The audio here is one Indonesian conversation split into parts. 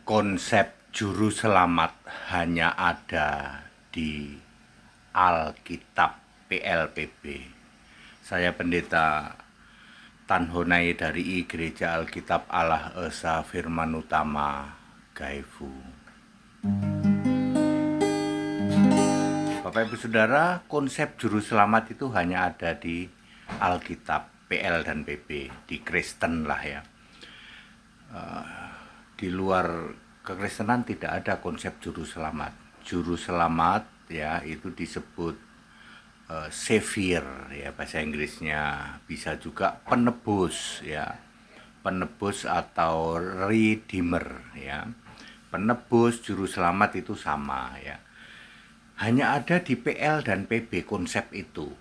Konsep juru selamat hanya ada di Alkitab PLPB. Saya Pendeta Tan Honai dari Gereja Alkitab Allah Esa Firman Utama Gaifu. Bapak Ibu Saudara, konsep juru selamat itu hanya ada di Alkitab PL dan PB, di Kristen lah ya. Di luar kekristenan tidak ada konsep juru selamat. Juru selamat ya itu disebut savior ya bahasa Inggrisnya, bisa juga penebus ya. Penebus atau redeemer ya. Penebus, juru selamat itu sama ya. Hanya ada di PL dan PB konsep itu.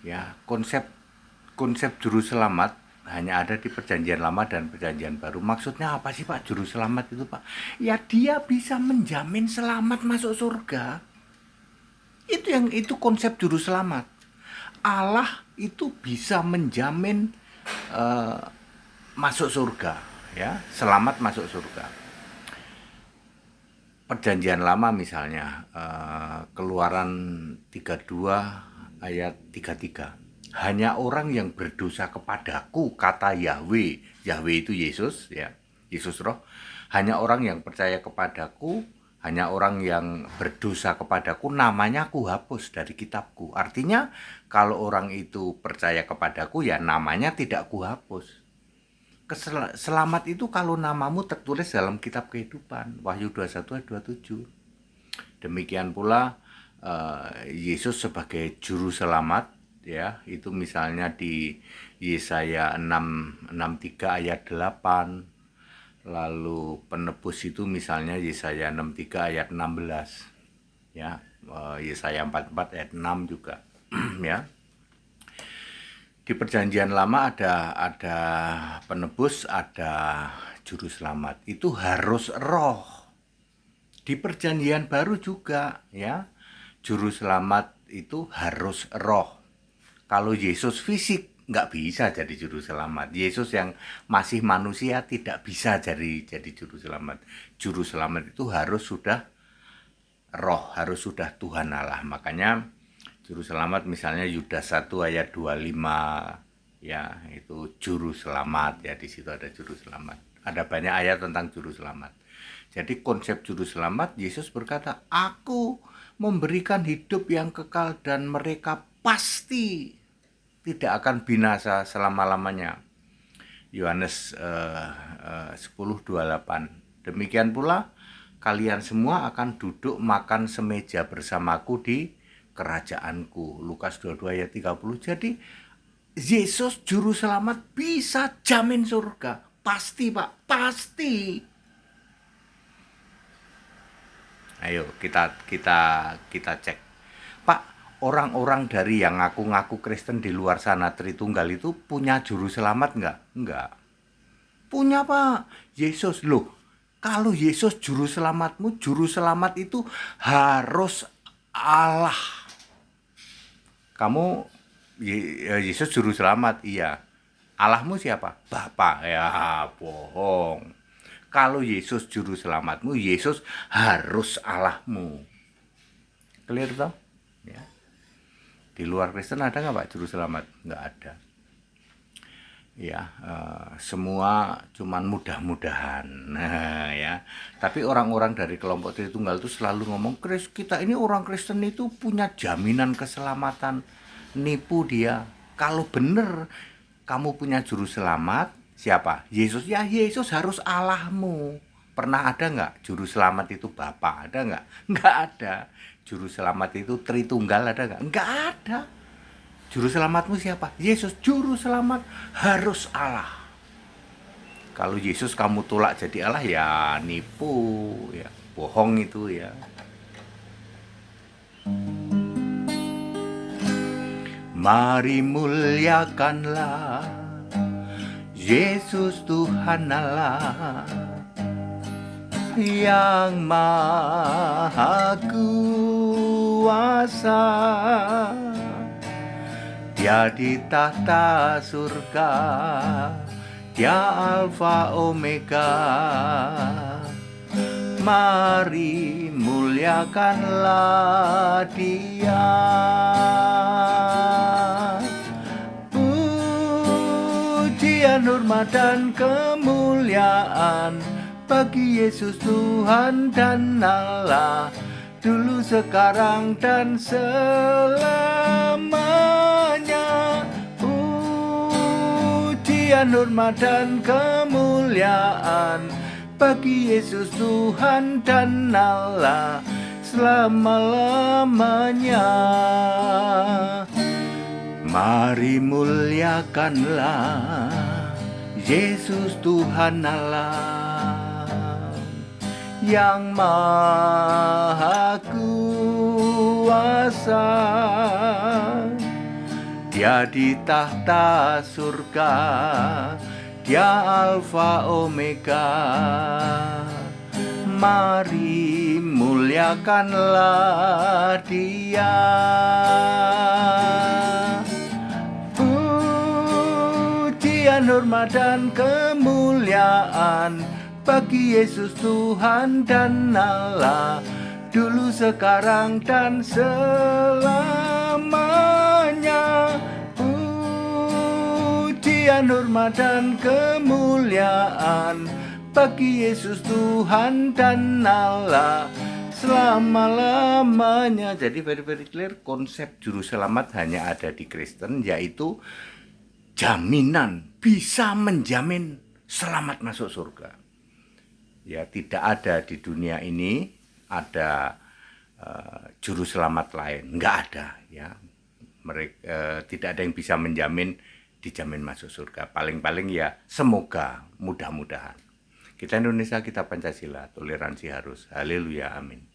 Ya, konsep juru selamat hanya ada di Perjanjian Lama dan Perjanjian Baru. Maksudnya apa sih Pak juru selamat itu Pak? Ya dia bisa menjamin selamat masuk surga. Itu konsep juru selamat. Allah itu bisa menjamin masuk surga, ya, selamat masuk surga. Perjanjian Lama misalnya Keluaran 32 ayat 33. Hanya orang yang berdosa kepadaku, kata Yahweh. Yahweh itu Yesus ya, Yesus roh. Hanya orang yang percaya kepadaku, hanya orang yang berdosa kepadaku, namanya aku hapus dari kitabku. Artinya kalau orang itu percaya kepadaku, ya namanya tidak kuhapus. Selamat itu kalau namamu tertulis dalam kitab kehidupan. Wahyu 21 ayat 27. Demikian pula Yesus sebagai juru selamat ya, itu misalnya di Yesaya 63 ayat 8. Lalu penebus itu misalnya Yesaya 63 ayat 16 ya, Yesaya 44 ayat 6 juga ya. Di Perjanjian Lama ada penebus, ada juru selamat. Itu harus roh. Di Perjanjian Baru juga ya, juru selamat itu harus roh. Kalau Yesus fisik nggak bisa jadi juru selamat. Yesus yang masih manusia tidak bisa jadi juru selamat. Juru selamat itu harus sudah roh, harus sudah Tuhan Allah. Makanya juru selamat misalnya Yudas 1 ayat 25 ya, itu juru selamat ya, di situ ada juru selamat. Ada banyak ayat tentang juru selamat. Jadi konsep juru selamat, Yesus berkata, aku memberikan hidup yang kekal dan mereka pasti tidak akan binasa selama-lamanya. Yohanes 10:28. Demikian pula kalian semua akan duduk makan semeja bersamaku di kerajaanku. Lukas 22 ayat 30. Jadi Yesus juru selamat bisa jamin surga. Pasti Pak, pasti. Ayo kita cek. Pak, orang-orang dari yang ngaku-ngaku Kristen di luar sana Tritunggal itu punya juru selamat enggak? Enggak. Punya Pak. Yesus loh. Kalau Yesus juru selamatmu, juru selamat itu harus Allah. Kamu Yesus juru selamat, iya. Allahmu siapa? Bapa. Ya, bohong. Kalau Yesus juru selamatmu, Yesus harus Allahmu. Clear toh? Ya. Di luar Kristen ada nggak Pak juru selamat? Nggak ada. Ya, semua cuman mudah-mudahan. Nah, ya. Tapi orang-orang dari kelompok Tritunggal itu selalu ngomong, kita ini orang Kristen itu punya jaminan keselamatan. Nipu dia. Kalau bener kamu punya juru selamat, siapa? Yesus. Ya Yesus harus Allahmu. Pernah ada nggak juru selamat itu Bapa? Ada nggak? Nggak ada. Juru selamat itu Tritunggal ada nggak? Nggak ada. Juru selamatmu siapa? Yesus. Juru selamat harus Allah. Kalau Yesus kamu tolak jadi Allah, ya nipu, ya bohong itu ya. Mari muliakanlah Yesus Tuhan Allah yang maha kuasa. Dia di tahta surga, Dia Alfa Omega, Mari muliakanlah Dia. Pujian, hormat dan kemuliaan bagi Yesus Tuhan dan Allah, dulu, sekarang, dan selamanya. Pujian, hormat dan kemuliaan bagi Yesus Tuhan dan Allah, selama-lamanya. Mari muliakanlah Yesus Tuhan Allah yang Maha Kuasa. Dia di tahta surga, Dia Alfa Omega. Mari muliakanlah Dia. Pujian, hormat dan kemuliaan bagi Yesus Tuhan dan Allah, dulu, sekarang, dan selamanya. Pujian, hormat dan kemuliaan bagi Yesus Tuhan dan Allah, selama-lamanya. Jadi very clear, konsep juru selamat hanya ada di Kristen, yaitu jaminan, bisa menjamin selamat masuk surga. Ya, tidak ada di dunia ini ada juru selamat lain, nggak ada ya. Mereka tidak ada yang bisa menjamin dijamin masuk surga. Paling-paling ya semoga, mudah-mudahan. Kita Indonesia, kita Pancasila, toleransi harus. Haleluya, amin.